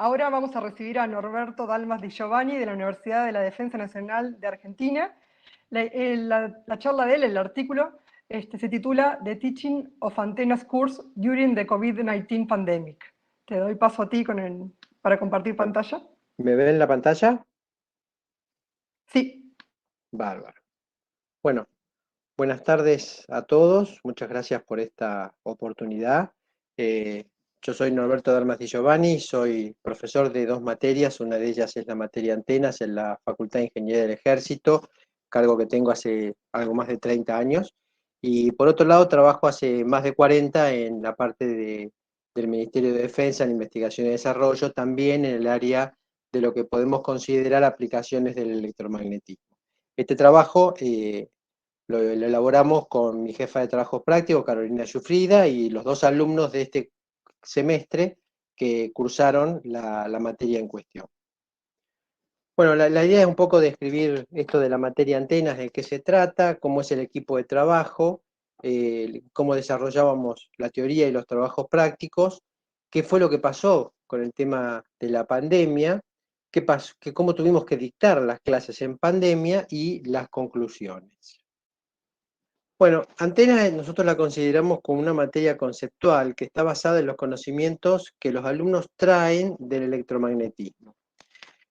Ahora vamos a recibir a Norberto Dalmas Di Giovanni de la Universidad de la Defensa Nacional de Argentina. La charla de él, el artículo, se titula The Teaching of Antennas Course During the COVID-19 Pandemic. Te doy paso a ti para compartir pantalla. ¿Me ven en la pantalla? Sí. Bárbaro. Bueno, buenas tardes a todos. Muchas gracias por esta oportunidad. Yo soy Norberto Dalmas Di Giovanni, soy profesor de dos materias. Una de ellas es la materia antenas en la Facultad de Ingeniería del Ejército, cargo que tengo hace algo más de 30 años. Y por otro lado, trabajo hace más de 40 en la parte del Ministerio de Defensa, en investigación y desarrollo, también en el área de lo que podemos considerar aplicaciones del electromagnetismo. Este trabajo lo elaboramos con mi jefa de trabajo práctico, Carolina Giuffrida, y los dos alumnos de este semestre que cursaron la materia en cuestión. Bueno, la idea es un poco describir esto de la materia antenas, de qué se trata, cómo es el equipo de trabajo, cómo desarrollábamos la teoría y los trabajos prácticos, qué fue lo que pasó con el tema de la pandemia, cómo tuvimos que dictar las clases en pandemia y las conclusiones. Bueno, antenas nosotros la consideramos como una materia conceptual que está basada en los conocimientos que los alumnos traen del electromagnetismo.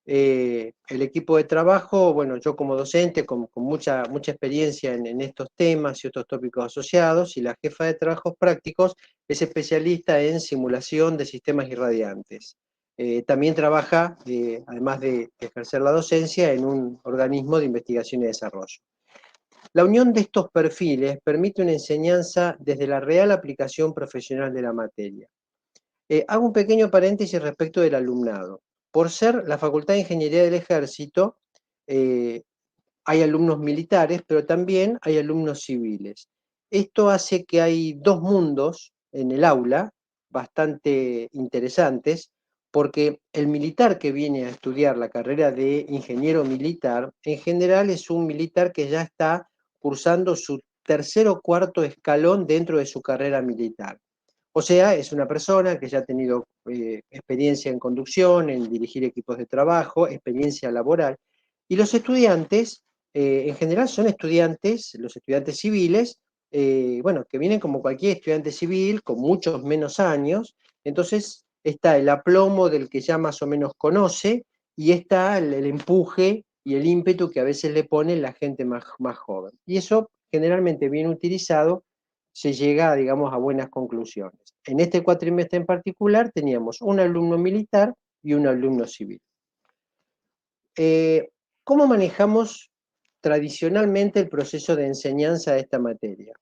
El equipo de trabajo, bueno, yo como docente, con mucha experiencia en estos temas y otros tópicos asociados, y la jefa de trabajos prácticos es especialista en simulación de sistemas irradiantes. También trabaja, además de ejercer la docencia, en un organismo de investigación y desarrollo. La unión de estos perfiles permite una enseñanza desde la real aplicación profesional de la materia. Hago un pequeño paréntesis respecto del alumnado. Por ser la Facultad de Ingeniería del Ejército, hay alumnos militares, pero también hay alumnos civiles. Esto hace que hay dos mundos en el aula bastante interesantes, porque el militar que viene a estudiar la carrera de ingeniero militar, en general es un militar que ya está cursando su tercer o cuarto escalón dentro de su carrera militar. O sea, es una persona que ya ha tenido experiencia en conducción, en dirigir equipos de trabajo, experiencia laboral. Y los estudiantes, en general, son estudiantes, los estudiantes civiles, bueno, que vienen como cualquier estudiante civil, con muchos menos años. Entonces está el aplomo del que ya más o menos conoce, y está el empuje y el ímpetu que a veces le pone la gente más joven. Y eso, generalmente bien utilizado, se llega, digamos, a buenas conclusiones. En este cuatrimestre en particular teníamos un alumno militar y un alumno civil. ¿Cómo manejamos tradicionalmente el proceso de enseñanza de esta materia?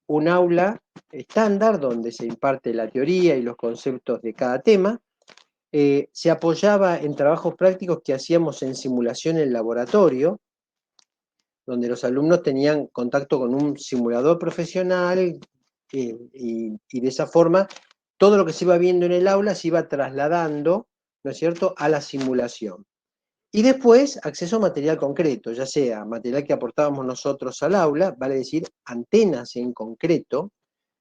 Un aula estándar donde se imparte la teoría y los conceptos de cada tema. Se apoyaba en trabajos prácticos que hacíamos en simulación en laboratorio, donde los alumnos tenían contacto con un simulador profesional, y de esa forma todo lo que se iba viendo en el aula se iba trasladando, ¿no es cierto?, a la simulación. Y después, acceso a material concreto, ya sea material que aportábamos nosotros al aula, vale decir, antenas en concreto,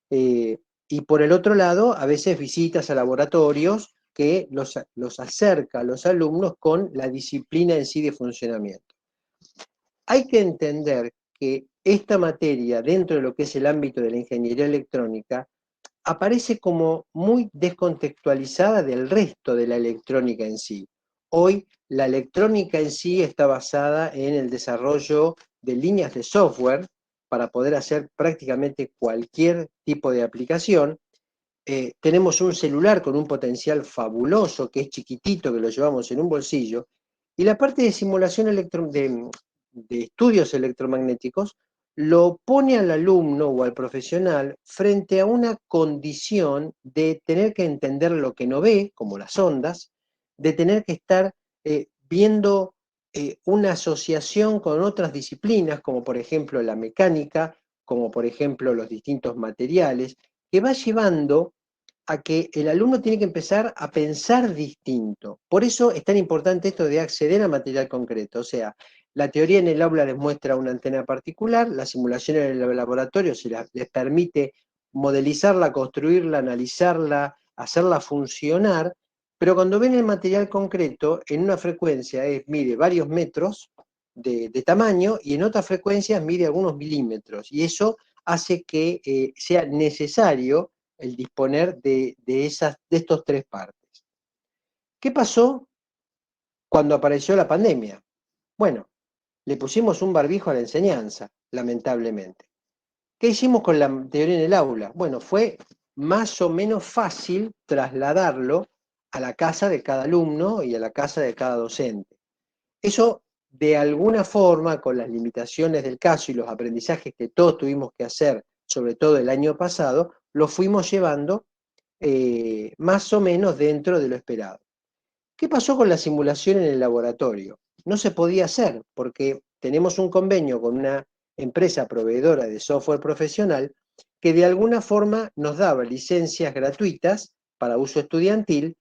y por el otro lado, a veces visitas a laboratorios que los acerca a los alumnos con la disciplina en sí de funcionamiento. Hay que entender que esta materia, dentro de lo que es el ámbito de la ingeniería electrónica, aparece como muy descontextualizada del resto de la electrónica en sí. Hoy la electrónica en sí está basada en el desarrollo de líneas de software para poder hacer prácticamente cualquier tipo de aplicación. Tenemos un celular con un potencial fabuloso, que es chiquitito, que lo llevamos en un bolsillo, y la parte de simulación de estudios electromagnéticos lo pone al alumno o al profesional frente a una condición de tener que entender lo que no ve, como las ondas, de tener que estar viendo una asociación con otras disciplinas, como por ejemplo la mecánica, como por ejemplo los distintos materiales, que va llevando a que el alumno tiene que empezar a pensar distinto. Por eso es tan importante esto de acceder a material concreto. O sea, la teoría en el aula les muestra una antena particular, la simulación en el laboratorio les permite modelizarla, construirla, analizarla, hacerla funcionar, pero cuando ven el material concreto, en una frecuencia mide varios metros de tamaño y en otras frecuencias mide algunos milímetros. Y eso hace que sea necesario el disponer de estos tres partes. ¿Qué pasó cuando apareció la pandemia? Bueno, le pusimos un barbijo a la enseñanza, lamentablemente. ¿Qué hicimos con la teoría en el aula? Bueno, fue más o menos fácil trasladarlo a la casa de cada alumno y a la casa de cada docente. Eso, de alguna forma, con las limitaciones del caso y los aprendizajes que todos tuvimos que hacer, sobre todo el año pasado, lo fuimos llevando más o menos dentro de lo esperado. ¿Qué pasó con la simulación en el laboratorio? No se podía hacer porque tenemos un convenio con una empresa proveedora de software profesional que de alguna forma nos daba licencias gratuitas para uso estudiantil,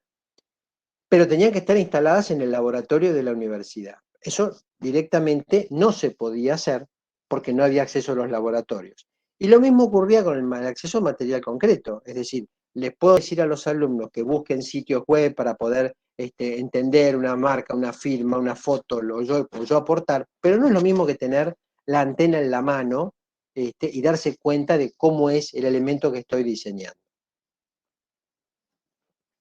pero tenían que estar instaladas en el laboratorio de la universidad. Eso directamente no se podía hacer porque no había acceso a los laboratorios. Y lo mismo ocurría con el acceso a material concreto, es decir, les puedo decir a los alumnos que busquen sitios web para poder entender una marca, una firma, una foto, o yo aportar, pero no es lo mismo que tener la antena en la mano y darse cuenta de cómo es el elemento que estoy diseñando.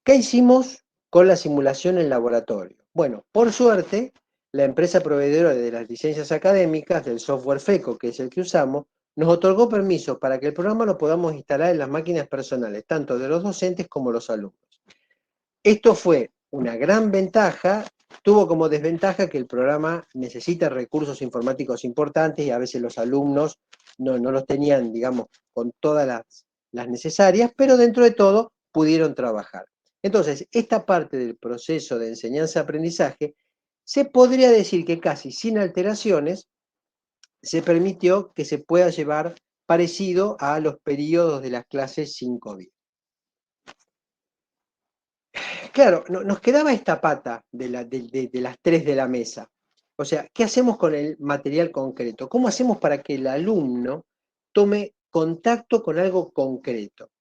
¿Qué hicimos con la simulación en laboratorio? Bueno, por suerte, la empresa proveedora de las licencias académicas del software FECO, que es el que usamos, nos otorgó permiso para que el programa lo podamos instalar en las máquinas personales, tanto de los docentes como los alumnos. Esto fue una gran ventaja, tuvo como desventaja que el programa necesita recursos informáticos importantes y a veces los alumnos no los tenían, digamos, con todas las necesarias, pero dentro de todo pudieron trabajar. Entonces, esta parte del proceso de enseñanza-aprendizaje se podría decir que casi sin alteraciones se permitió que se pueda llevar parecido a los periodos de las clases sin COVID. Claro, nos quedaba esta pata de las tres de la mesa. O sea, ¿qué hacemos con el material concreto? ¿Cómo hacemos para que el alumno tome contacto con algo concreto?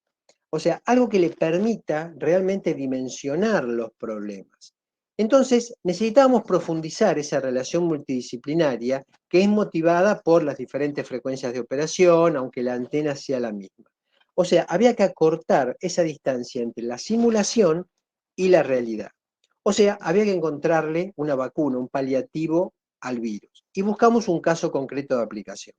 O sea, algo que le permita realmente dimensionar los problemas. Entonces, necesitábamos profundizar esa relación multidisciplinaria que es motivada por las diferentes frecuencias de operación, aunque la antena sea la misma. O sea, había que acortar esa distancia entre la simulación y la realidad. O sea, había que encontrarle una vacuna, un paliativo al virus. Y buscamos un caso concreto de aplicación.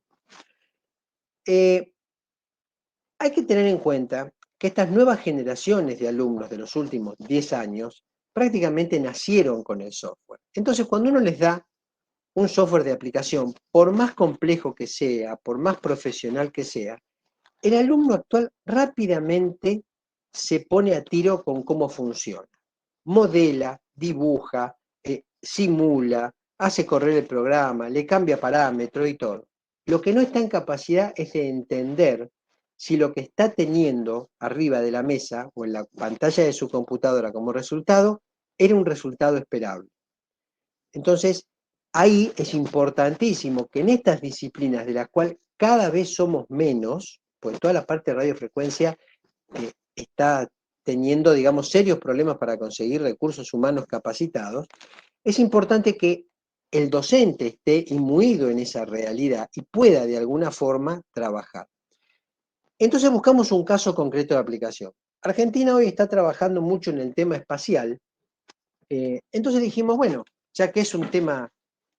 Hay que tener en cuenta que estas nuevas generaciones de alumnos de los últimos 10 años prácticamente nacieron con el software. Entonces, cuando uno les da un software de aplicación, por más complejo que sea, por más profesional que sea, el alumno actual rápidamente se pone a tiro con cómo funciona. Modela, dibuja, simula, hace correr el programa, le cambia parámetros y todo. Lo que no está en capacidad es de entender si lo que está teniendo arriba de la mesa o en la pantalla de su computadora como resultado era un resultado esperable. Entonces, ahí es importantísimo que en estas disciplinas de las cuales cada vez somos menos, pues toda la parte de radiofrecuencia está teniendo, digamos, serios problemas para conseguir recursos humanos capacitados, es importante que el docente esté imbuido en esa realidad y pueda de alguna forma trabajar. Entonces buscamos un caso concreto de aplicación. Argentina hoy está trabajando mucho en el tema espacial, entonces dijimos, bueno, ya que es un tema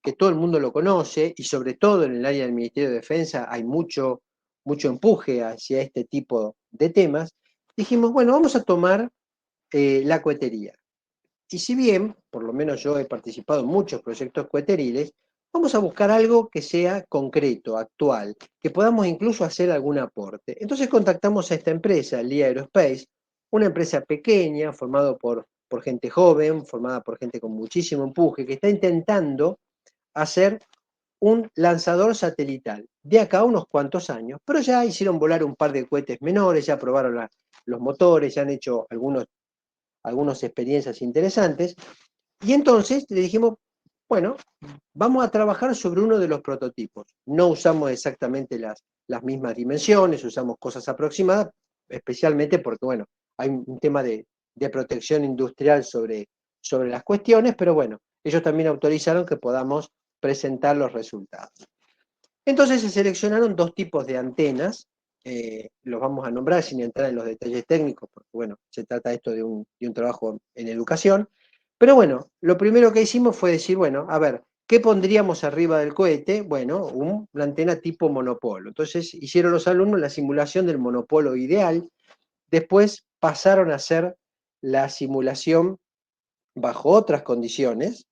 que todo el mundo lo conoce y sobre todo en el área del Ministerio de Defensa hay mucho empuje hacia este tipo de temas, dijimos, bueno, vamos a tomar la cohetería. Y si bien, por lo menos yo he participado en muchos proyectos coheteriles, vamos a buscar algo que sea concreto, actual, que podamos incluso hacer algún aporte. Entonces contactamos a esta empresa, LIA Aerospace, una empresa pequeña, formada por gente joven, formada por gente con muchísimo empuje, que está intentando hacer un lanzador satelital de acá a unos cuantos años, pero ya hicieron volar un par de cohetes menores, ya probaron los motores, ya han hecho algunas experiencias interesantes, y entonces le dijimos, bueno, vamos a trabajar sobre uno de los prototipos. No usamos exactamente las mismas dimensiones, usamos cosas aproximadas, especialmente porque, bueno, hay un tema de de protección industrial sobre las cuestiones, pero bueno, ellos también autorizaron que podamos presentar los resultados. Entonces se seleccionaron dos tipos de antenas, los vamos a nombrar sin entrar en los detalles técnicos, porque bueno, se trata esto de un trabajo en educación, pero bueno, lo primero que hicimos fue decir, bueno, a ver, ¿qué pondríamos arriba del cohete? Bueno, una antena tipo monopolo. Entonces hicieron los alumnos la simulación del monopolo ideal, después pasaron a hacer la simulación bajo otras condiciones,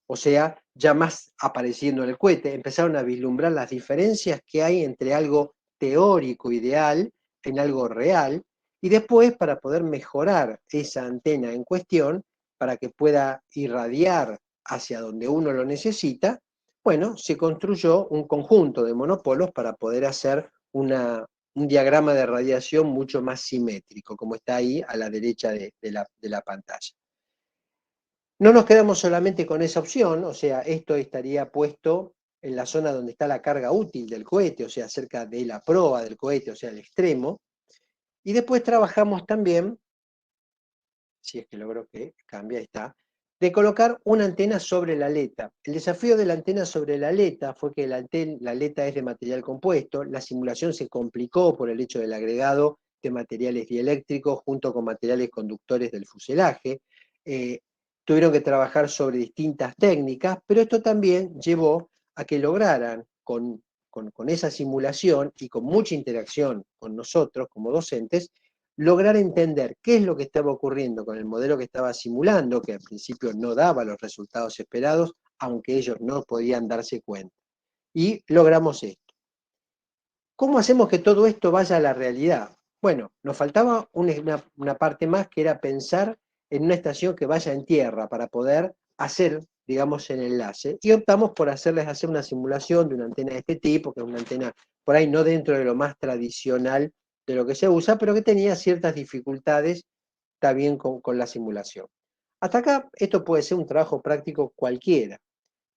o sea, ya más apareciendo en el cohete, empezaron a vislumbrar las diferencias que hay entre algo teórico ideal en algo real, y después para poder mejorar esa antena en cuestión, para que pueda irradiar hacia donde uno lo necesita, bueno, se construyó un conjunto de monopolos para poder hacer un diagrama de radiación mucho más simétrico, como está ahí a la derecha de la pantalla. No nos quedamos solamente con esa opción, o sea, esto estaría puesto en la zona donde está la carga útil del cohete, o sea, cerca de la proa del cohete, o sea, el extremo. Y después trabajamos también, si es que logro que cambie, ahí está, de colocar una antena sobre la aleta. El desafío de la antena sobre la aleta fue que la aleta es de material compuesto, la simulación se complicó por el hecho del agregado de materiales dieléctricos junto con materiales conductores del fuselaje. Tuvieron que trabajar sobre distintas técnicas, pero esto también llevó a que lograran, con esa simulación y con mucha interacción con nosotros como docentes, lograr entender qué es lo que estaba ocurriendo con el modelo que estaba simulando, que al principio no daba los resultados esperados, aunque ellos no podían darse cuenta. Y logramos esto. ¿Cómo hacemos que todo esto vaya a la realidad? Bueno, nos faltaba una parte más, que era pensar en una estación que vaya en tierra para poder hacer, digamos, el enlace. Y optamos por hacerles hacer una simulación de una antena de este tipo, que es una antena por ahí no dentro de lo más tradicional de lo que se usa, pero que tenía ciertas dificultades también con la simulación. Hasta acá, esto puede ser un trabajo práctico cualquiera,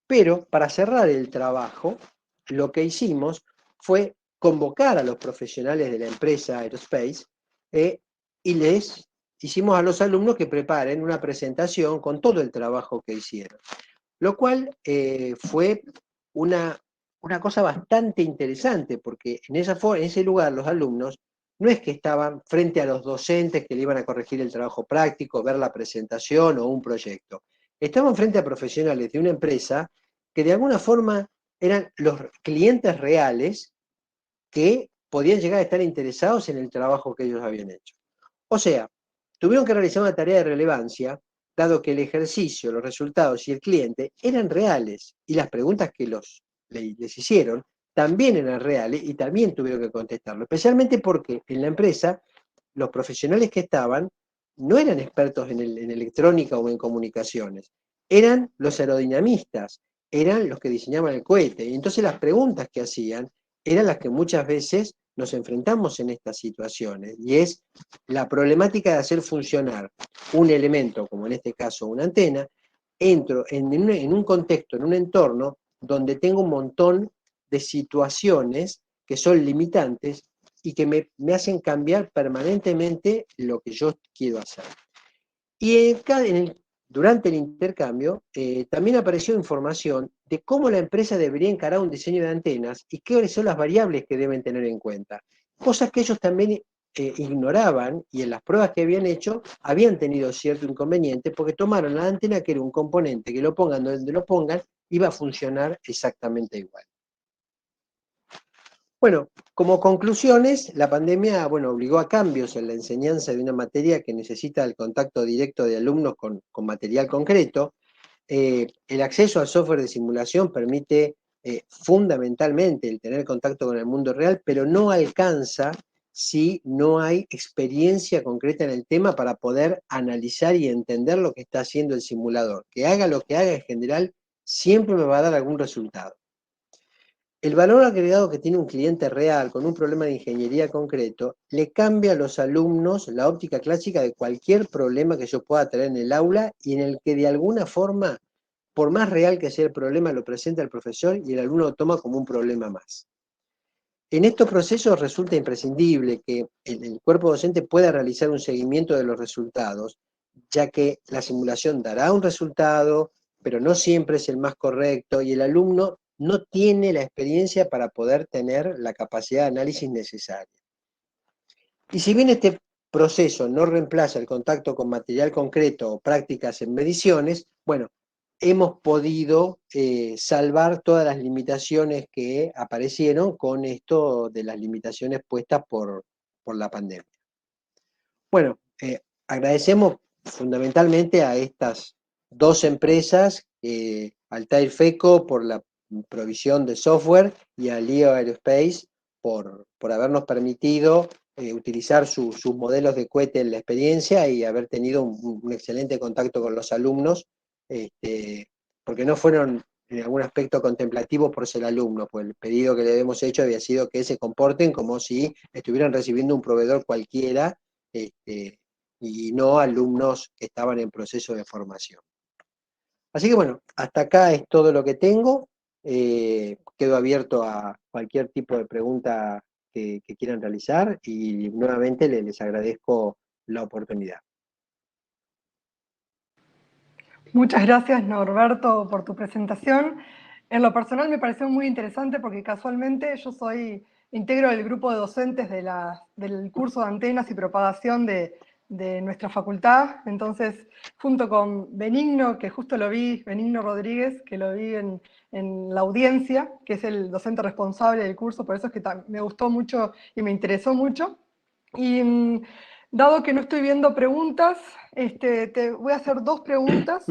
pero para cerrar el trabajo, lo que hicimos fue convocar a los profesionales de la empresa Aerospace y les hicimos a los alumnos que preparen una presentación con todo el trabajo que hicieron. Lo cual fue una cosa bastante interesante, porque en ese lugar los alumnos no es que estaban frente a los docentes que le iban a corregir el trabajo práctico, ver la presentación o un proyecto. Estaban frente a profesionales de una empresa que de alguna forma eran los clientes reales que podían llegar a estar interesados en el trabajo que ellos habían hecho. O sea, tuvieron que realizar una tarea de relevancia, dado que el ejercicio, los resultados y el cliente eran reales, y las preguntas que les hicieron también eran reales y también tuvieron que contestarlo, especialmente porque en la empresa los profesionales que estaban no eran expertos en electrónica o en comunicaciones, eran los aerodinamistas, eran los que diseñaban el cohete, y entonces las preguntas que hacían eran las que muchas veces nos enfrentamos en estas situaciones, y es la problemática de hacer funcionar un elemento, como en este caso una antena, entro en un contexto, en un entorno donde tengo un montón de situaciones que son limitantes y que me hacen cambiar permanentemente lo que yo quiero hacer. Y durante el intercambio también apareció información de cómo la empresa debería encarar un diseño de antenas y cuáles son las variables que deben tener en cuenta. Cosas que ellos también ignoraban, y en las pruebas que habían hecho habían tenido cierto inconveniente porque tomaron la antena, que era un componente que lo pongan donde lo pongan, iba a funcionar exactamente igual. Bueno, como conclusiones, la pandemia, bueno, obligó a cambios en la enseñanza de una materia que necesita el contacto directo de alumnos con material concreto. El acceso al software de simulación permite fundamentalmente el tener contacto con el mundo real, pero no alcanza si no hay experiencia concreta en el tema para poder analizar y entender lo que está haciendo el simulador. Que haga lo que haga, en general, siempre me va a dar algún resultado. El valor agregado que tiene un cliente real con un problema de ingeniería concreto le cambia a los alumnos la óptica clásica de cualquier problema que yo pueda tener en el aula, y en el que de alguna forma, por más real que sea el problema, lo presenta el profesor y el alumno lo toma como un problema más. En estos procesos resulta imprescindible que el cuerpo docente pueda realizar un seguimiento de los resultados, ya que la simulación dará un resultado, pero no siempre es el más correcto y el alumno no tiene la experiencia para poder tener la capacidad de análisis necesaria. Y si bien este proceso no reemplaza el contacto con material concreto o prácticas en mediciones, bueno, hemos podido salvar todas las limitaciones que aparecieron con esto de las limitaciones puestas por la pandemia. Bueno, agradecemos fundamentalmente a estas dos empresas, Altair FECO por la provisión de software y a Leo Aerospace por habernos permitido utilizar sus modelos de cohete en la experiencia y haber tenido un excelente contacto con los alumnos, porque no fueron en algún aspecto contemplativos por ser alumnos, pues el pedido que le habíamos hecho había sido que se comporten como si estuvieran recibiendo un proveedor cualquiera, y no alumnos que estaban en proceso de formación. Así que bueno, hasta acá es todo lo que tengo. Quedo abierto a cualquier tipo de pregunta que quieran realizar y nuevamente les agradezco la oportunidad. Muchas gracias, Norberto, por tu presentación. En lo personal me pareció muy interesante porque casualmente yo integro el grupo de docentes del curso de antenas y propagación de nuestra facultad. Entonces, junto con Benigno, que justo lo vi, Benigno Rodríguez, que lo vi en la audiencia, que es el docente responsable del curso, por eso es que me gustó mucho y me interesó mucho. Y dado que no estoy viendo preguntas, te voy a hacer dos preguntas.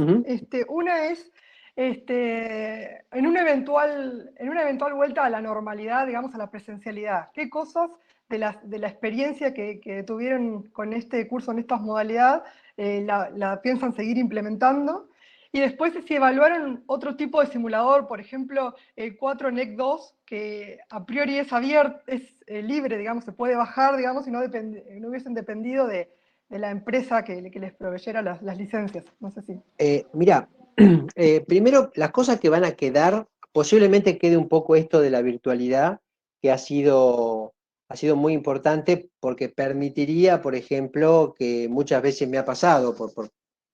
Una es, en una eventual vuelta a la normalidad, digamos, a la presencialidad, ¿qué cosas de la experiencia que tuvieron con este curso, en esta modalidad, la piensan seguir implementando? Y después, si evaluaron otro tipo de simulador, por ejemplo, el 4NEC 2, que a priori es abierto, es libre, digamos, se puede bajar, digamos, y no hubiesen dependido de la empresa que les proveyera las licencias. No sé si. Mirá, primero, las cosas que van a quedar, posiblemente quede un poco esto de la virtualidad, que ha sido muy importante porque permitiría, por ejemplo, que muchas veces me ha pasado,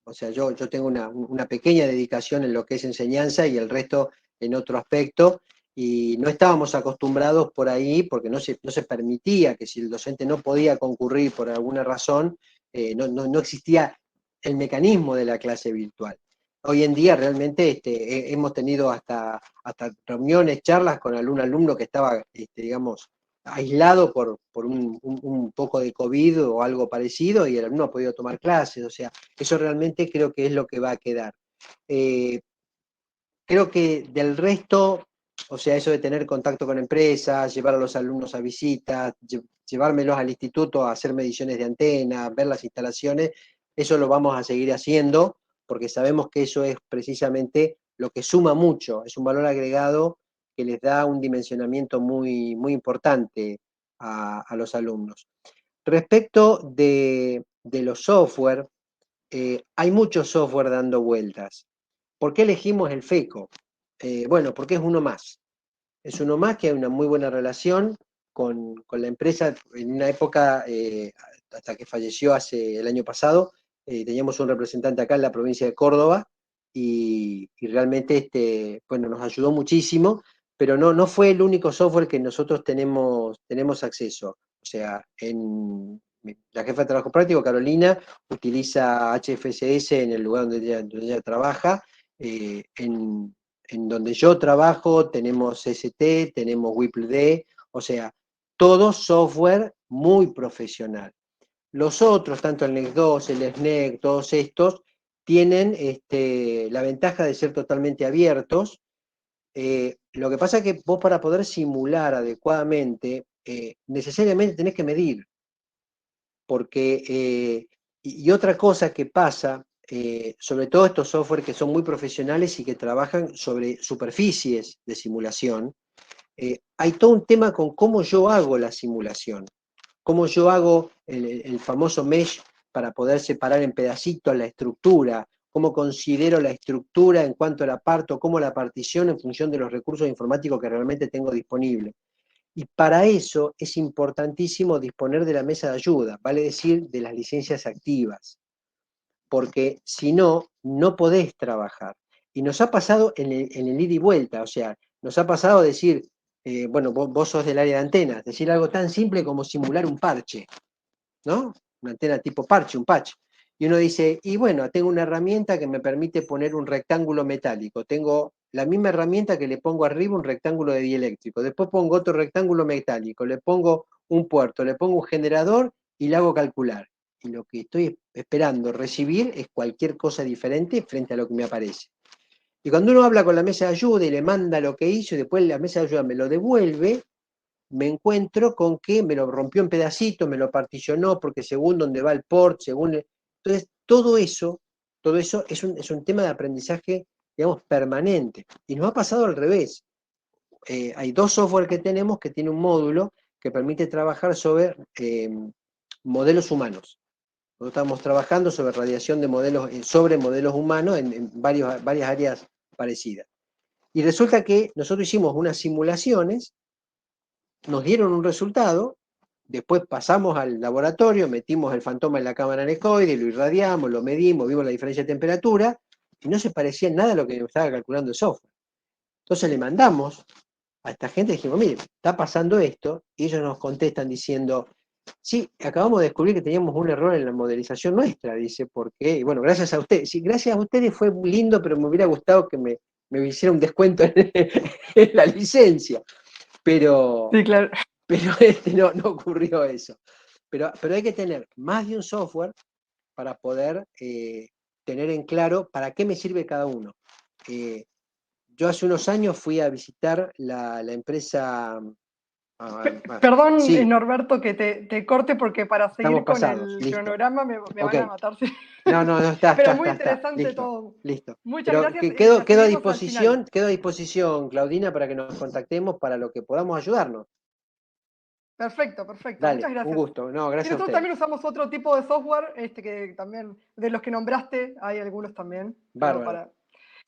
o sea, yo tengo una pequeña dedicación en lo que es enseñanza y el resto en otro aspecto, y no estábamos acostumbrados por ahí porque no se permitía que si el docente no podía concurrir por alguna razón, no existía el mecanismo de la clase virtual. Hoy en día realmente hemos tenido hasta reuniones, charlas con algún alumno que estaba, digamos, aislado por un poco de COVID o algo parecido y el alumno ha podido tomar clases. O sea, eso realmente creo que es lo que va a quedar. Creo que del resto, o sea, eso de tener contacto con empresas, llevar a los alumnos a visitas, llevármelos al instituto a hacer mediciones de antena, ver las instalaciones, eso lo vamos a seguir haciendo, porque sabemos que eso es precisamente lo que suma mucho, es un valor agregado que les da un dimensionamiento muy, muy importante a los alumnos. Respecto de los software, hay mucho software dando vueltas. ¿Por qué elegimos el FECO? Bueno, porque es uno más. Es uno más que hay una muy buena relación con la empresa. En una época, hasta que falleció el año pasado, teníamos un representante acá en la provincia de Córdoba y realmente bueno, nos ayudó muchísimo, pero no fue el único software que nosotros tenemos acceso. O sea, la jefa de trabajo práctico, Carolina, utiliza HFSS en el lugar donde ella trabaja. En donde yo trabajo tenemos ST, tenemos WIPLD, o sea, todo software muy profesional. Los otros, tanto el NEC 2, el SNEC, todos estos, tienen la ventaja de ser totalmente abiertos. Lo que pasa es que vos para poder simular adecuadamente, necesariamente tenés que medir, porque, y otra cosa que pasa, sobre todo estos software que son muy profesionales y que trabajan sobre superficies de simulación, hay todo un tema con cómo yo hago la simulación, cómo yo hago el famoso mesh para poder separar en pedacitos la estructura, cómo considero la estructura en cuanto la parto, cómo la partición en función de los recursos informáticos que realmente tengo disponibles. Y para eso es importantísimo disponer de la mesa de ayuda, vale decir, de las licencias activas. porque si no, no podés trabajar. Y nos ha pasado en el ida y vuelta, o sea, nos ha pasado decir, bueno, vos sos del área de antenas, decir algo tan simple como simular un parche, ¿no? Una antena tipo parche, un patch. Y uno dice, y bueno, tengo una herramienta que me permite poner un rectángulo metálico. Tengo la misma herramienta que le pongo arriba un rectángulo de dieléctrico. Después pongo otro rectángulo metálico, le pongo un puerto, le pongo un generador y le hago calcular. Y lo que estoy esperando recibir es cualquier cosa diferente frente a lo que me aparece. Y cuando uno habla con la mesa de ayuda y le manda lo que hizo y después la mesa de ayuda me lo devuelve, me encuentro con que me lo rompió en pedacitos, me lo particionó, porque según dónde va el port, según... Entonces, todo eso es un tema de aprendizaje, digamos, permanente. Y nos ha pasado al revés. Hay dos software que tenemos que tiene un módulo que permite trabajar sobre modelos humanos. Nosotros estamos trabajando sobre radiación de modelos, sobre modelos humanos en varias áreas parecidas. Y resulta que nosotros hicimos unas simulaciones, nos dieron un resultado, después pasamos al laboratorio, metimos el fantoma en la cámara anecoide, lo irradiamos, lo medimos, vimos la diferencia de temperatura, y no se parecía en nada a lo que estaba calculando el software. Entonces le mandamos a esta gente y dijimos, mire, está pasando esto, y ellos nos contestan diciendo, sí, acabamos de descubrir que teníamos un error en la modelización nuestra, dice, porque, y bueno, gracias a ustedes, sí, gracias a ustedes fue muy lindo, pero me hubiera gustado que me hiciera un descuento en la licencia, pero, Sí, claro. pero no ocurrió eso. Pero hay que tener más de un software para poder tener en claro para qué me sirve cada uno. Yo hace unos años fui a visitar la empresa. Perdón, Sí, Norberto, que te corte porque para estamos seguir con pasados, el listo. cronograma me Ok, van a matar. Sí. no, está, Pero muy está, interesante listo, todo. listo. Muchas Pero gracias. La seguimos al final. quedo a disposición, Claudina, para que nos contactemos para lo que podamos ayudarnos. Perfecto, perfecto. Dale, Muchas un gracias. gusto. No, Y gracias a nosotros ustedes. también usamos otro tipo de software, que también, de los que nombraste, hay algunos también, como Bárbaro. para